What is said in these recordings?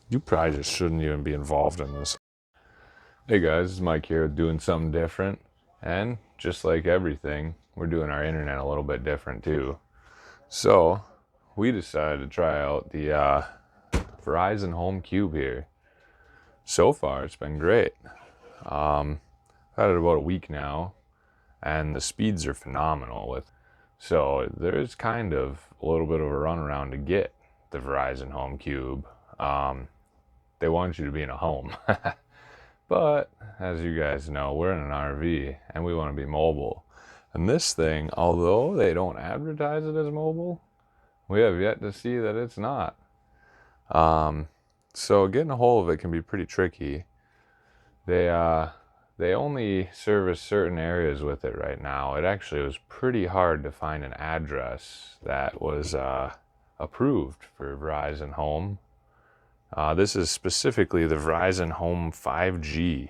You probably just shouldn't even be involved in this. Hey guys, it's Mike here doing something different. And just like everything, we're doing our internet a little bit different too. So, we decided to try out the Verizon Home Cube here. So far, it's been great. I've had it about a week now, and the speeds are phenomenal with. So, there's kind of a little bit of a runaround to get the Verizon Home Cube. They want you to be in a home. But as you guys know, we're in an RV and we want to be mobile. And this thing, although they don't advertise it as mobile, we have yet to see that it's not. So getting a hold of it can be pretty tricky. They only service certain areas with it right now. It actually was pretty hard to find an address that was approved for Verizon Home. This is specifically the Verizon Home 5G.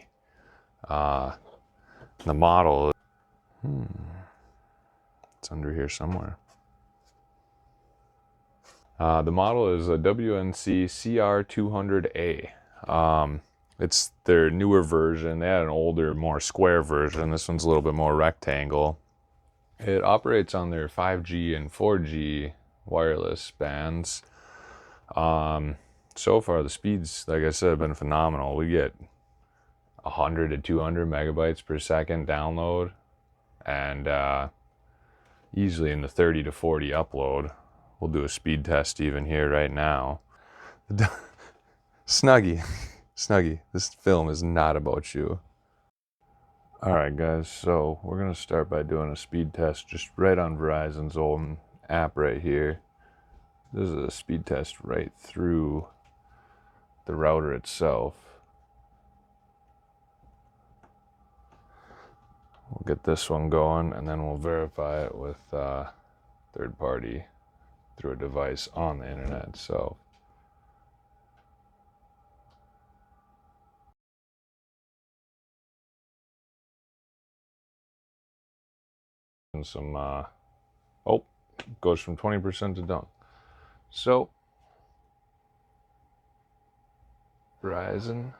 The model, it's under here somewhere. The model is a WNC CR200A. It's their newer version. They had an older, more square version. This one's a little bit more rectangle. It operates on their 5G and 4G wireless bands. So far, the speeds, like I said, have been phenomenal. We get 100 to 200 megabytes per second download, and easily in the 30 to 40 upload. We'll do a speed test even here right now. Snuggie, Snuggie, this film is not about you. Alright guys, so we're going to start by doing a speed test just right on Verizon's own app right here. This is a speed test right through the router itself. We'll get this one going and then we'll verify it with third party through a device on the internet itself. And some oh, goes from 20% to done. So Verizon,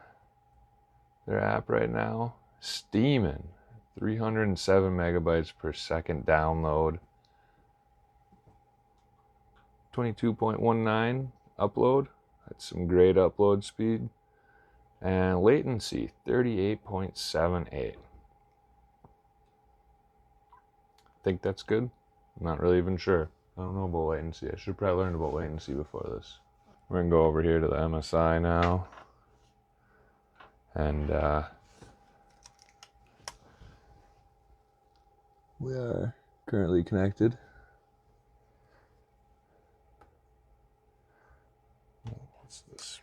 their app right now, steaming 307 megabytes per second download, 22.19 upload. That's some great upload speed. And latency 38.78. Think that's good? I'm not really even sure. I don't know about latency. I should probably learn about latency before this. We're gonna go over here to the MSI now, and we are currently connected. What's this?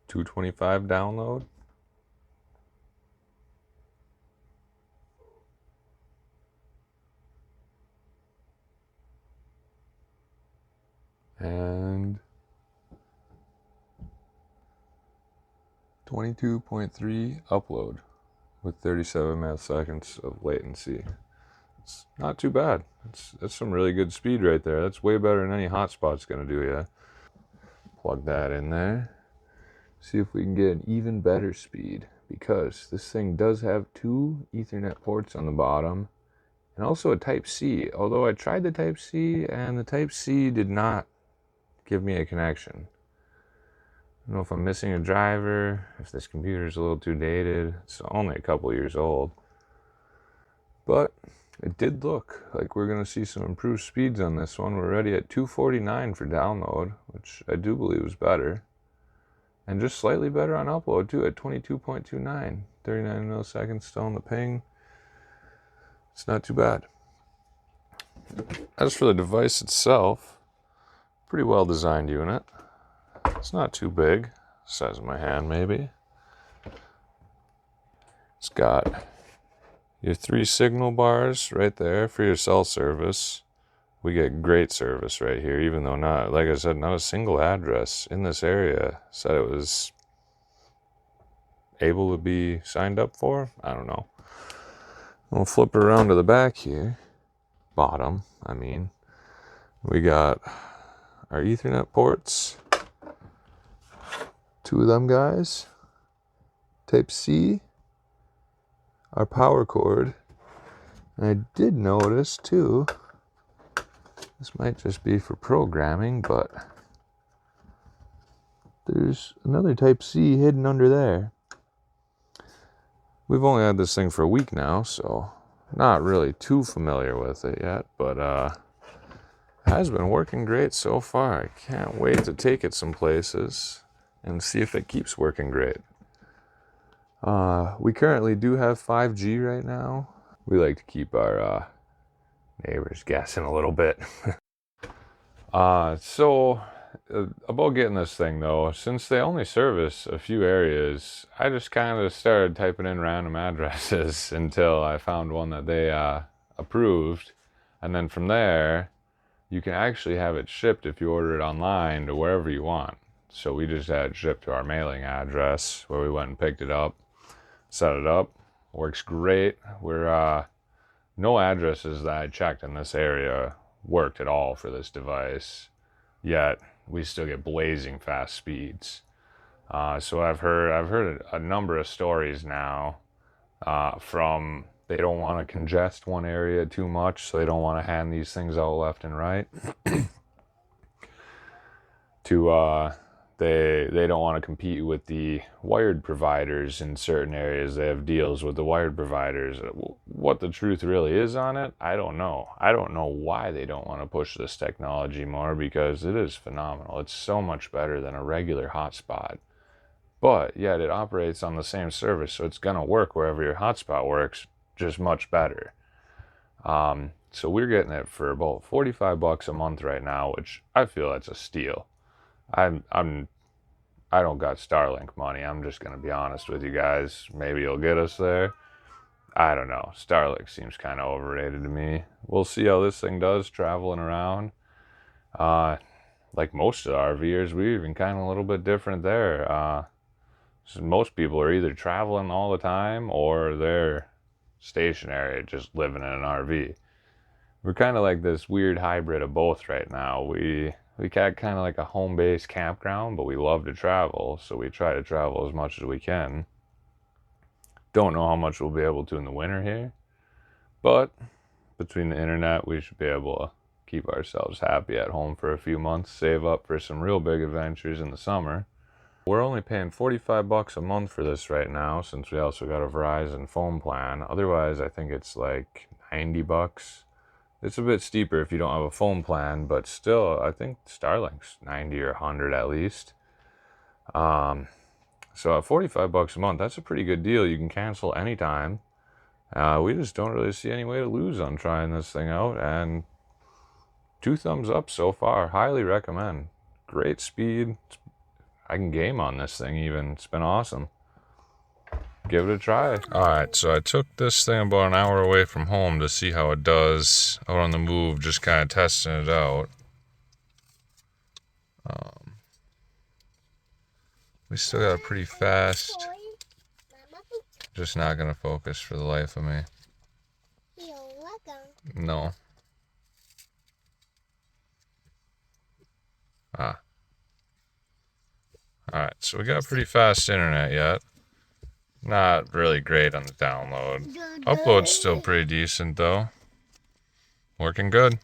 $225 download. And 22.3 upload with 37 milliseconds of latency. It's not too bad. That's some really good speed right there. That's way better than any hotspot's gonna do ya. Plug that in there. See if we can get an even better speed, because this thing does have two Ethernet ports on the bottom and also a Type-C, although I tried the Type-C and the Type-C did not give me a connection. I don't know if I'm missing a driver, if this computer is a little too dated. It's only a couple years old. But it did look like we're going to see some improved speeds on this one. We're already at 249 for download, which I do believe is better. And just slightly better on upload too, at 22.29. 39 milliseconds still on the ping. It's not too bad. As for the device itself, pretty well designed unit. It's not too big, size of my hand maybe. It's got your 3 signal bars right there for your cell service. We get great service right here, even though not, like I said, not a single address in this area said it was able to be signed up for. I don't know. We'll flip it around to the back here. Bottom, I mean. We got our Ethernet ports. 2 of them guys. Type C. Our power cord. And I did notice too, this might just be for programming, but there's another Type C hidden under there. We've only had this thing for a week now, so not really too familiar with it yet, but it has been working great so far. I can't wait to take it some places and see if it keeps working great. We currently do have 5G right now. We like to keep our neighbors guessing a little bit. About getting this thing though, since they only service a few areas, I just kind of started typing in random addresses until I found one that they approved. And then from there, you can actually have it shipped if you order it online to wherever you want. So we just had it shipped to our mailing address where we went and picked it up, set it up. Works great. No addresses that I checked in this area worked at all for this device, yet we still get blazing fast speeds. So I've heard a number of stories now from they don't want to congest one area too much, so they don't want to hand these things out left and right. They don't want to compete with the wired providers in certain areas. They have deals with the wired providers. What the truth really is on it, I don't know. I don't know why they don't want to push this technology more, because it is phenomenal. It's so much better than a regular hotspot. But yet it operates on the same service, so it's going to work wherever your hotspot works, just much better. So we're getting it for about $45 a month right now, which I feel that's a steal. I don't got Starlink money. I'm just going to be honest with you guys. Maybe it'll get us there. I don't know. Starlink seems kind of overrated to me. We'll see how this thing does traveling around. Like most of the RVers, we're even kind of a little bit different there. So most people are either traveling all the time or they're stationary, just living in an RV. We're kind of like this weird hybrid of both right now. We got kind of like a home-based campground, but we love to travel, so we try to travel as much as we can. Don't know how much we'll be able to in the winter here, but between the internet, we should be able to keep ourselves happy at home for a few months, save up for some real big adventures in the summer. We're only paying $45 a month for this right now, since we also got a Verizon phone plan. Otherwise, I think it's like $90. It's a bit steeper if you don't have a phone plan, but still, I think Starlink's 90 or 100 at least. So at $45 a month, that's a pretty good deal. You can cancel anytime. We just don't really see any way to lose on trying this thing out, and 2 thumbs up so far. Highly recommend. Great speed. I can game on this thing even. It's been awesome. Give it a try. Alright, so I took this thing about an hour away from home to see how it does out on the move, just kind of testing it out. We still got a pretty fast. Just not going to focus for the life of me. No. Alright, so we got pretty fast internet yet. Not really great on the download. Upload's still pretty decent though. Working good.